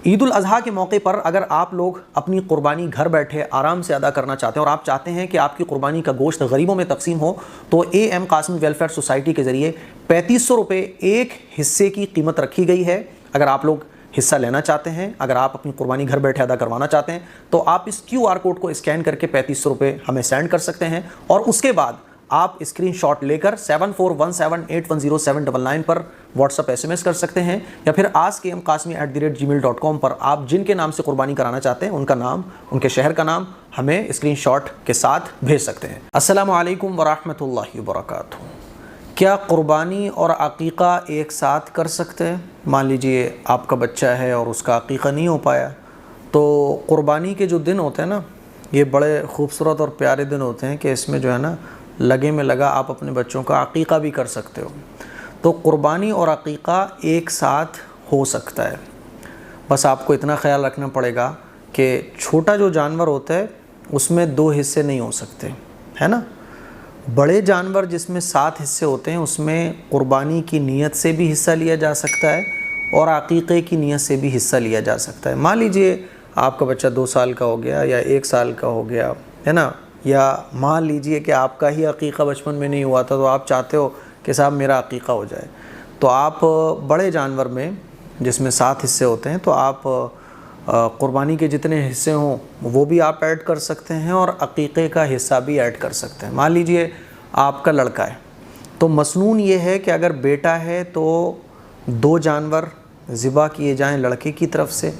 عید الاضحیٰ کے موقع پر اگر آپ لوگ اپنی قربانی گھر بیٹھے آرام سے ادا کرنا چاہتے ہیں اور آپ چاہتے ہیں کہ آپ کی قربانی کا گوشت غریبوں میں تقسیم ہو، تو A M Qasmi welfare society کے ذریعے 3500 روپے ایک حصے کی قیمت رکھی گئی ہے۔ اگر آپ لوگ حصہ لینا چاہتے ہیں، اگر آپ اپنی قربانی گھر بیٹھے ادا کروانا چاہتے ہیں، تو آپ اس QR کوڈ کو اسکین کر کے 3500 روپے ہمیں سینڈ کر سکتے ہیں، اور اس کے بعد آپ اسکرین شاٹ لے کر 7417810799 پر واٹس ایپ SMS کر سکتے ہیں، یا پھر askmqasmi@gmail.com پر آپ جن کے نام سے قربانی کرانا چاہتے ہیں ان کا نام، ان کے شہر کا نام ہمیں اسکرین شاٹ کے ساتھ بھیج سکتے ہیں۔ السلام علیکم ورحمۃ اللہ وبرکاتہ۔ کیا قربانی اور عقیقہ ایک ساتھ کر سکتے ہیں؟ مان لیجئے آپ کا بچہ ہے اور اس کا عقیقہ نہیں ہو پایا، تو قربانی کے جو دن ہوتے ہیں نا، یہ بڑے خوبصورت اور پیارے دن ہوتے ہیں کہ اس میں جو ہے نا لگے میں لگا آپ اپنے بچوں کا عقیقہ بھی کر سکتے ہو۔ تو قربانی اور عقیقہ ایک ساتھ ہو سکتا ہے، بس آپ کو اتنا خیال رکھنا پڑے گا کہ چھوٹا جو جانور ہوتا ہے اس میں 2 حصے نہیں ہو سکتے، ہے نا۔ بڑے جانور جس میں 7 حصے ہوتے ہیں اس میں قربانی کی نیت سے بھی حصہ لیا جا سکتا ہے اور عقیقے کی نیت سے بھی حصہ لیا جا سکتا ہے۔ مان لیجئے آپ کا بچہ 2 سال کا ہو گیا یا 1 سال کا ہو گیا، ہے نا، یا مان لیجئے کہ آپ کا ہی عقیقہ بچپن میں نہیں ہوا تھا تو آپ چاہتے ہو کہ صاحب میرا عقیقہ ہو جائے، تو آپ بڑے جانور میں جس میں 7 حصے ہوتے ہیں تو آپ قربانی کے جتنے حصے ہوں وہ بھی آپ ایڈ کر سکتے ہیں اور عقیقے کا حصہ بھی ایڈ کر سکتے ہیں۔ مان لیجئے آپ کا لڑکا ہے تو مسنون یہ ہے کہ اگر بیٹا ہے تو 2 جانور ذبح کیے جائیں لڑکے کی طرف سے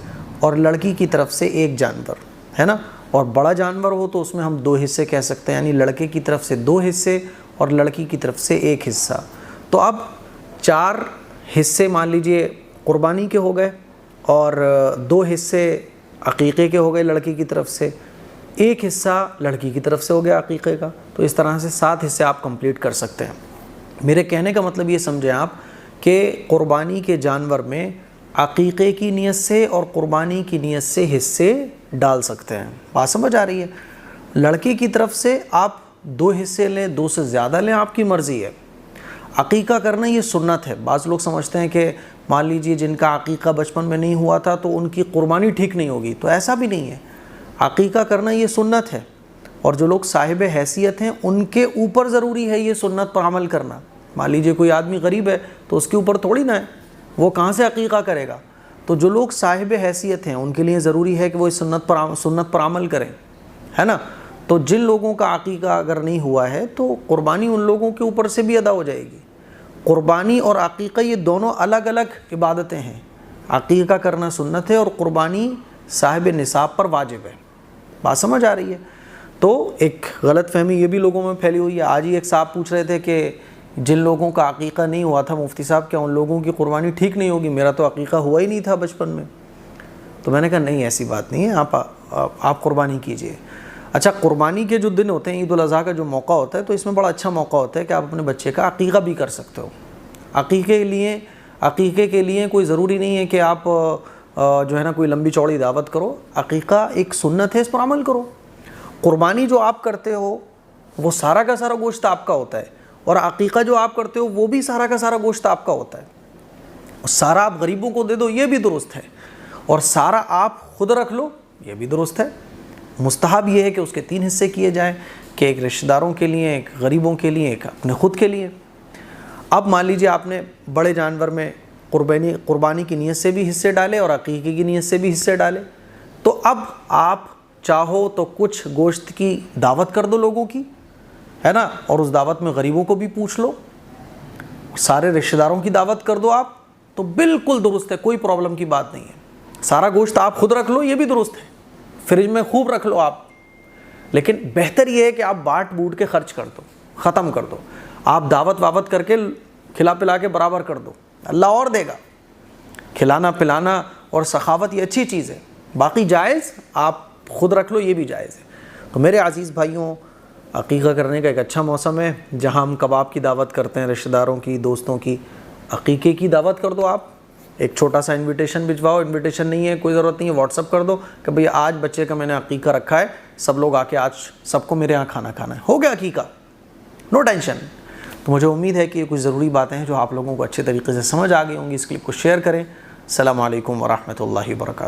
اور لڑکی کی طرف سے 1 جانور، ہے نا۔ اور بڑا جانور ہو تو اس میں ہم 2 حصے کہہ سکتے ہیں، یعنی لڑکے کی طرف سے 2 حصے اور لڑکی کی طرف سے 1 حصہ۔ تو اب 4 حصے مان لیجئے قربانی کے ہو گئے اور 2 حصے عقیقے کے ہو گئے لڑکی کی طرف سے، 1 حصہ لڑکی کی طرف سے ہو گیا عقیقے کا، تو اس طرح سے 7 حصے آپ کمپلیٹ کر سکتے ہیں۔ میرے کہنے کا مطلب یہ سمجھیں آپ کہ قربانی کے جانور میں عقیقے کی نیت سے اور قربانی کی نیت سے حصے ڈال سکتے ہیں۔ بات سمجھ آ رہی ہے؟ لڑکی کی طرف سے آپ 2 حصے لیں، 2 سے زیادہ لیں، آپ کی مرضی ہے۔ عقیقہ کرنا یہ سنت ہے۔ بعض لوگ سمجھتے ہیں کہ مان لیجئے جن کا عقیقہ بچپن میں نہیں ہوا تھا تو ان کی قربانی ٹھیک نہیں ہوگی، تو ایسا بھی نہیں ہے۔ عقیقہ کرنا یہ سنت ہے، اور جو لوگ صاحب حیثیت ہیں ان کے اوپر ضروری ہے یہ سنت پر عمل کرنا۔ مان لیجئے کوئی آدمی غریب ہے تو اس کے اوپر تھوڑی نہ ہے، وہ کہاں سے عقیقہ کرے گا؟ تو جو لوگ صاحب حیثیت ہیں ان کے لیے ضروری ہے کہ وہ اس سنت پر عمل کریں، ہے نا۔ تو جن لوگوں کا عقیقہ اگر نہیں ہوا ہے تو قربانی ان لوگوں کے اوپر سے بھی ادا ہو جائے گی۔ قربانی اور عقیقہ یہ دونوں الگ الگ عبادتیں ہیں۔ عقیقہ کرنا سنت ہے اور قربانی صاحب نصاب پر واجب ہے۔ بات سمجھ آ رہی ہے؟ تو ایک غلط فہمی یہ بھی لوگوں میں پھیلی ہوئی ہے۔ آج ہی ایک صاحب پوچھ رہے تھے کہ جن لوگوں کا عقیقہ نہیں ہوا تھا مفتی صاحب کیا ان لوگوں کی قربانی ٹھیک نہیں ہوگی؟ میرا تو عقیقہ ہوا ہی نہیں تھا بچپن میں۔ تو میں نے کہا نہیں، ایسی بات نہیں ہے، آپ قربانی کیجئے۔ اچھا، قربانی کے جو دن ہوتے ہیں، عید الاضحیٰ کا جو موقع ہوتا ہے، تو اس میں بڑا اچھا موقع ہوتا ہے کہ آپ اپنے بچے کا عقیقہ بھی کر سکتے ہو۔ عقیقے کے لیے کوئی ضروری نہیں ہے کہ آپ جو ہے نا کوئی لمبی چوڑی دعوت کرو۔ عقیقہ ایک سنت ہے، اس پر عمل کرو۔ قربانی جو آپ کرتے ہو وہ سارا کا سارا گوشت آپ کا ہوتا ہے، اور عقیقہ جو آپ کرتے ہو وہ بھی سارا کا سارا گوشت آپ کا ہوتا ہے۔ سارا آپ غریبوں کو دے دو یہ بھی درست ہے، اور سارا آپ خود رکھ لو یہ بھی درست ہے۔ مستحب یہ ہے کہ اس کے 3 حصے کیے جائیں، کہ ایک رشتہ داروں کے لیے، ایک غریبوں کے لیے، ایک اپنے خود کے لیے۔ اب مان لیجئے آپ نے بڑے جانور میں قربانی کی نیت سے بھی حصے ڈالے اور عقیقے کی نیت سے بھی حصے ڈالے، تو اب آپ چاہو تو کچھ گوشت کی دعوت کر دو لوگوں کی، ہے نا، اور اس دعوت میں غریبوں کو بھی پوچھ لو، سارے رشتہ داروں کی دعوت کر دو آپ، تو بالکل درست ہے، کوئی پرابلم کی بات نہیں ہے۔ سارا گوشت آپ خود رکھ لو یہ بھی درست ہے، فریج میں خوب رکھ لو آپ، لیکن بہتر یہ ہے کہ آپ بانٹ بوٹ کے خرچ کر دو، ختم کر دو۔ آپ دعوت کر کے کھلا پلا کے برابر کر دو، اللہ اور دے گا۔ کھلانا پلانا اور سخاوت یہ اچھی چیز ہے، باقی جائز آپ خود رکھ لو یہ بھی جائز ہے۔ تو میرے عزیز بھائیوں، عقیقہ کرنے کا ایک اچھا موسم ہے جہاں ہم کباب کی دعوت کرتے ہیں، رشتہ داروں کی، دوستوں کی۔ عقیقے کی دعوت کر دو آپ، ایک چھوٹا سا انویٹیشن بھجواؤ، انویٹیشن نہیں ہے کوئی ضرورت نہیں ہے، واٹس ایپ کر دو کہ بھئی آج بچے کا میں نے عقیقہ رکھا ہے، سب لوگ آ کے آج سب کو میرے یہاں کھانا کھانا ہے، ہو گیا عقیقہ، نو ٹینشن۔ تو مجھے امید ہے کہ یہ کچھ ضروری باتیں ہیں جو آپ لوگوں کو اچھے طریقے سے سمجھ آ گئی ہوں گی۔ اس کلپ کو شیئر کریں۔ السلام علیکم ورحمۃ اللہ وبرکاتہ۔